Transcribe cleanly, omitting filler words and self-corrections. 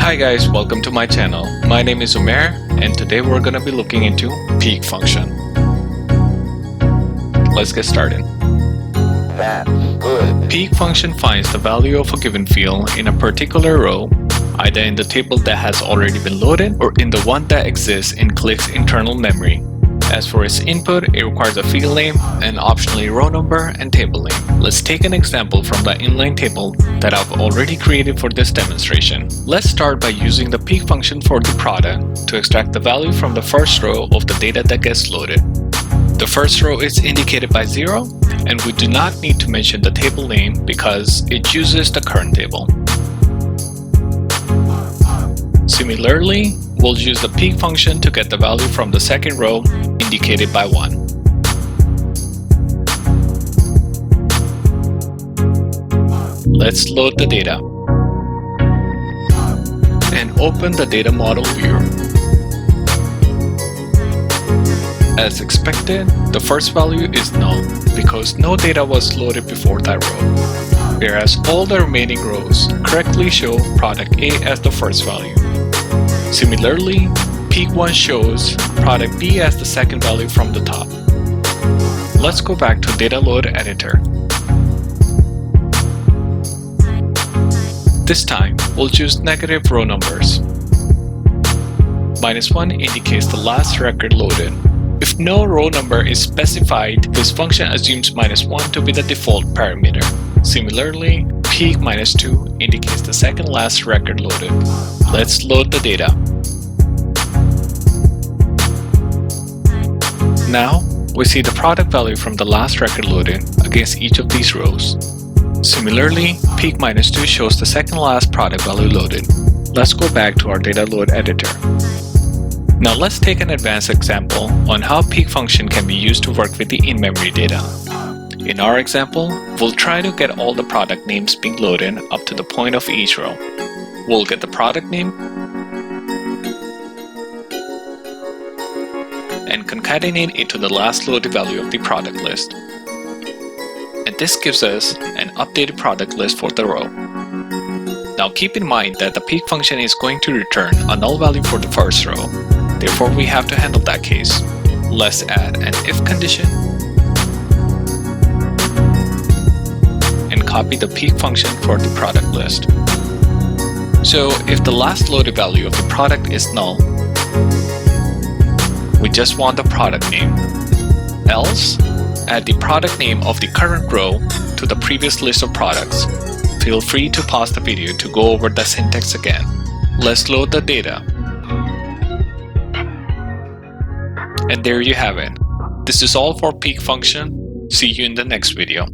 Hi guys, welcome to my channel. My name is Umair and today we're going to be looking into Peek Function. Let's get started. That's good. Peek Function finds the value of a given field in a particular row, either in the table that has already been loaded or in the one that exists in Qlik's internal memory. As for its input, it requires a field name and optionally row number and table name. Let's take an example from the inline table that I've already created for this demonstration. Let's start by using the Peek function for the product to extract the value from the first row of the data that gets loaded. The first row is indicated by 0, and we do not need to mention the table name because it uses the current table. Similarly, we'll use the Peek function to get the value from the second row indicated by 1. Let's load the data and open the data model viewer. As expected, the first value is null because no data was loaded before that row, whereas all the remaining rows correctly show product A as the first value. Similarly, Peek 1 shows product B as the second value from the top. Let's go back to Data Load Editor. This time, we'll choose negative row numbers. -1 indicates the last record loaded. If no row number is specified, this function assumes -1 to be the default parameter. Similarly, Peek -2 indicates the second last record loaded. Let's load the data. Now, we see the product value from the last record loaded against each of these rows. Similarly, Peek -2 shows the second last product value loaded. Let's go back to our data load editor. Now let's take an advanced example on how Peek function can be used to work with the in-memory data. In our example, we'll try to get all the product names being loaded up to the point of each row. We'll get the product name and concatenate it to the last loaded value of the product list. And this gives us an updated product list for the row. Now keep in mind that the Peek function is going to return a null value for the first row. Therefore, we have to handle that case. Let's add an if condition and copy the Peek function for the product list. So if the last loaded value of the product is null, we just want the product name. Else, add the product name of the current row to the previous list of products. Feel free to pause the video to go over the syntax again. Let's load the data. And there you have it. This is all for Peek function. See you in the next video.